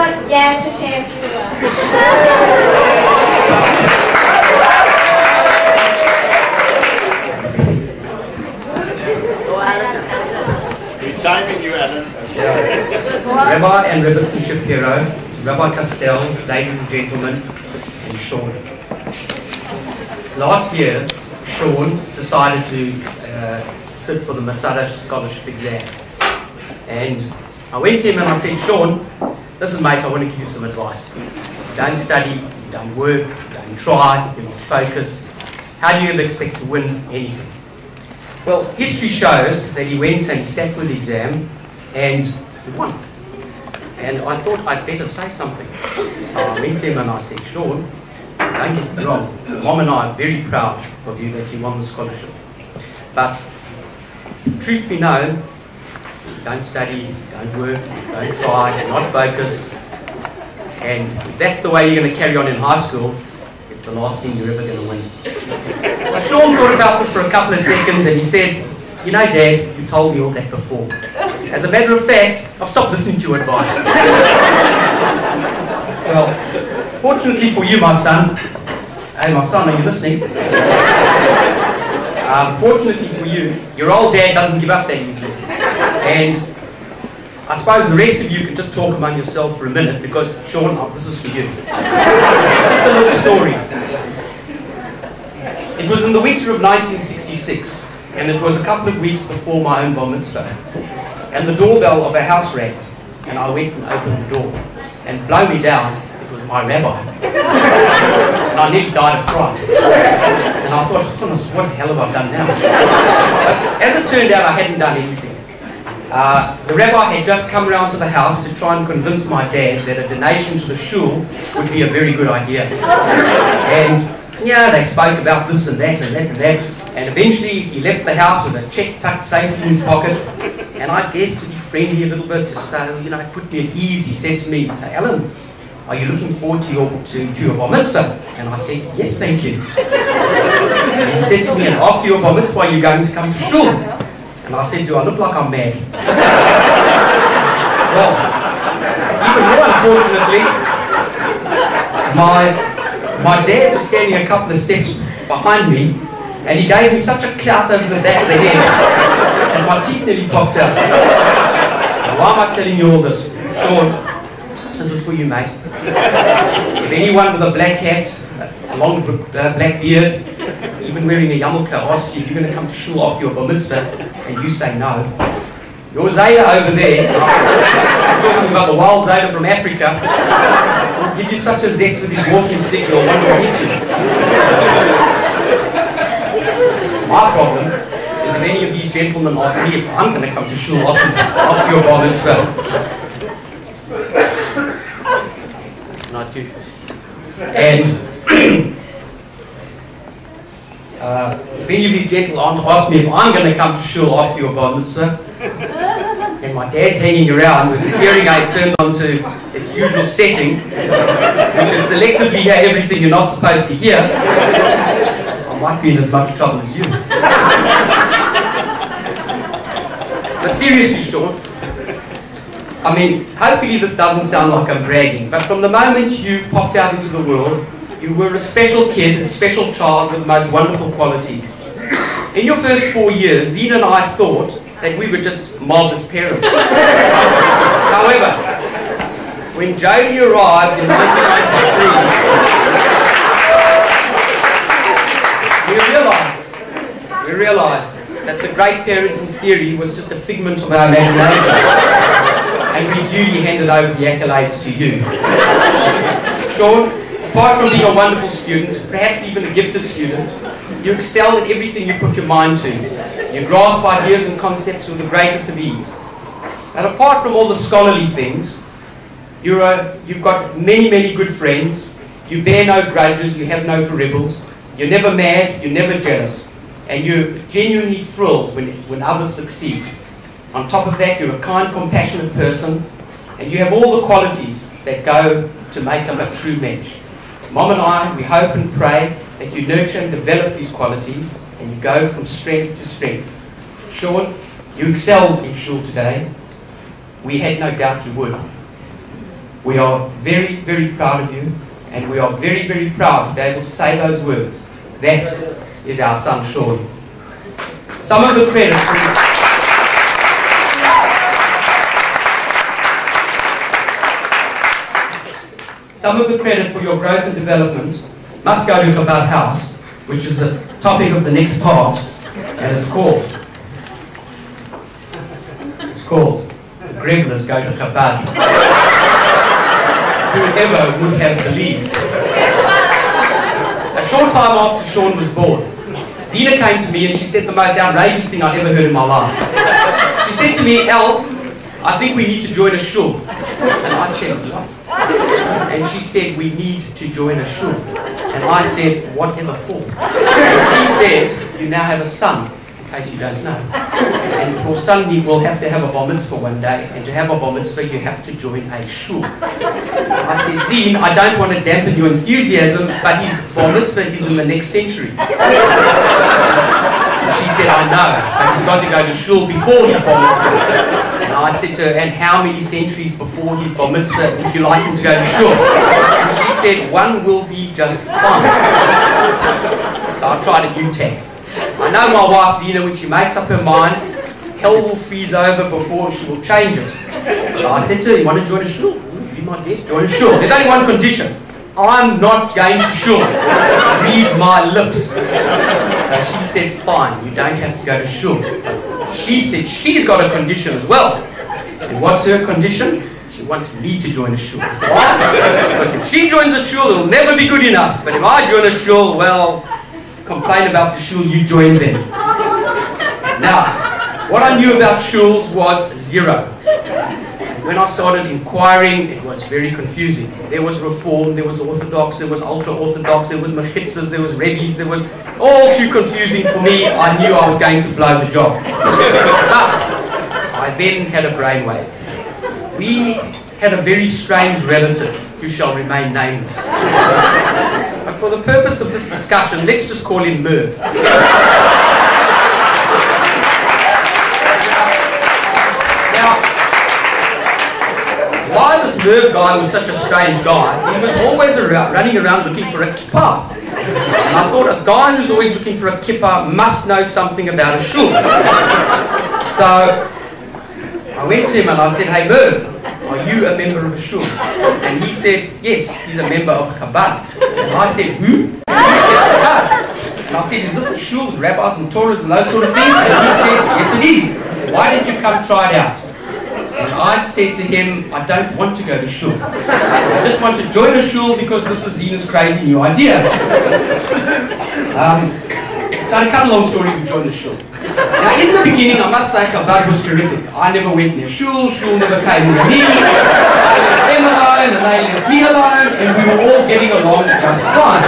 want Dad to say a few words. We're timing you, Alan. Rabbi and Robertson Shapiro, Rabbi Castell, ladies and gentlemen, and Sean. Last year, Sean decided to sit for the Masada Scholarship exam. And I went to him and I said, Sean, listen mate, I want to give you some advice. You don't study, you don't work, you don't try, you're not focused. How do you ever expect to win anything? Well, history shows that he went and he sat for the exam and he won. And I thought I'd better say something. So I went to him and I said, Sean, don't get me wrong, Mom and I are very proud of you that you won the scholarship. But, truth be known, you don't study, you don't work, you don't try, you're not focused. And if that's the way you're going to carry on in high school, it's the last thing you're ever going to win. So Sean thought about this for a couple of seconds and he said, you know Dad, you told me all that before. As a matter of fact, I've stopped listening to your advice. Well, fortunately for you, my son, hey my son, are you listening? Fortunately for you, your old dad doesn't give up that easily. And I suppose the rest of you can just talk among yourselves for a minute because, Sean, this is for you. It's just a little story. It was in the winter of 1966, and it was a couple of weeks before my own Barmitzvah. And the doorbell of our house rang, and I went and opened the door. And blow me down, it was my rabbi. And I nearly died of fright. And I thought, goodness, what the hell have I done now? But as it turned out, I hadn't done anything. The rabbi had just come round to the house to try and convince my dad that a donation to the shul would be a very good idea. And yeah, they spoke about this and that and that and that. And eventually he left the house with a check tucked safely in his pocket. And I guessed to be friendly a little bit, to say, you know, put me at ease. He said to me, Alan, are you looking forward to your bar mitzvah? And I said, yes, thank you. And he said to me, and after your bar mitzvah, are you going to come to shul? And I said, do I look like I'm mad? Well, even more unfortunately, my dad was standing a couple of steps behind me, and he gave me such a clout over the back of the head, and my teeth nearly popped out. Now, why am I telling you all this? Sean, this is for you, mate. If anyone with a black hat, a long black beard, even wearing a yarmulke asks you if you're going to come to shul after your bar mitzvah, and you say no, your Zayda over there, I'm talking about the wild Zayda from Africa, will give you such a zetz with his walking stick you'll want to hit you. My problem is if any of these gentlemen ask me if I'm going to come to shul after your bar mitzvah. Not too. And if any of these gentlemen ask me if I'm going to come to shul after your bar mitzvah, and my dad's hanging around with his hearing aid turned onto its usual setting, which is selectively hear everything you're not supposed to hear, I might be in as much trouble as you. But seriously, Sean, I mean, hopefully this doesn't sound like I'm bragging, but from the moment you popped out into the world, you were a special kid, a special child with the most wonderful qualities. In your first 4 years, Zena and I thought that we were just marvelous parents. However, when Jodie arrived in 1993, we realized that the great parent in theory was just a figment of our imagination, and we duly handed over the accolades to you. Sean, apart from being a wonderful student, perhaps even a gifted student, you excel at everything you put your mind to. You grasp ideas and concepts with the greatest of ease. And apart from all the scholarly things, you've got many, many good friends. You bear no grudges, you have no foibles. You're never mad, you're never jealous. And you're genuinely thrilled when others succeed. On top of that, you're a kind, compassionate person, and you have all the qualities that go to make up a true match. Mom and I, we hope and pray that you nurture and develop these qualities, and you go from strength to strength. Sean, you excelled in shul today. We had no doubt you would. We are very, very proud of you, and we are very, very proud to be able to say those words. That is our son, Sean. Some of the credit for your growth and development must go to Chabad House, which is the topic of the next part, and it's called Revelers Go to Chabad. Whoever would have believed. A short time after Sean was born, Zena came to me and she said the most outrageous thing I'd ever heard in my life. She said to me, "Al, I think we need to join a shul." And I said, "What?" And she said, "We need to join a shul." And I said, "Whatever for?" And she said, "You now have a son, in case you don't know. And your son will have to have a Barmitzvah one day, and to have a Barmitzvah you have to join a shul." I said, "Zine, I don't want to dampen your enthusiasm, but his Barmitzvah is in the next century." She said, "I know, but he's got to go to shul before his Barmitzvah." And I said to her, "And how many centuries before his Barmitzvah would you like him to go to shul?" And she said, "One will be just fine." So I tried a new tack. I know my wife Zena, when she makes up her mind, hell will freeze over before she will change it. So I said to her, "You want to join a shul? Be my guest, join a shul. There's only one condition. I'm not going to shul. Read my lips." So she said, "Fine, you don't have to go to shul." She said she's got a condition as well. And what's her condition? She wants me to join a shul. Why? Because if she joins a shul, it'll never be good enough. But if I join a shul, well, complain about the shul, you join them. Now, what I knew about shuls was zero. When I started inquiring, it was very confusing. There was Reform, there was Orthodox, there was Ultra-Orthodox, there was Mechitzas, there was Rebbes, there was all too confusing for me. I knew I was going to blow the job. But I then had a brainwave. We had a very strange relative who shall remain nameless. But for the purpose of this discussion, let's just call him Merv. Why this Merv guy was such a strange guy, he was always running around looking for a kippah. And I thought a guy who's always looking for a kippah must know something about a shul. So I went to him and I said, "Hey Merv, are you a member of a shul?" And he said, "Yes, he's a member of Chabad." And I said, "Who?" He said, "Chabad." And I said, "Is this a shul with rabbis and Torahs and those sort of things?" And he said, "Yes it is. Why didn't you come try it out?" And I said to him, "I don't want to go to shul. I just want to join a shul because this is Zena's crazy new idea." So to cut a long story, we joined the shul. Now in the beginning, I must say Chabad was terrific. I never went near shul never came near me. I left them alone and they left me alone, and we were all getting along just fine.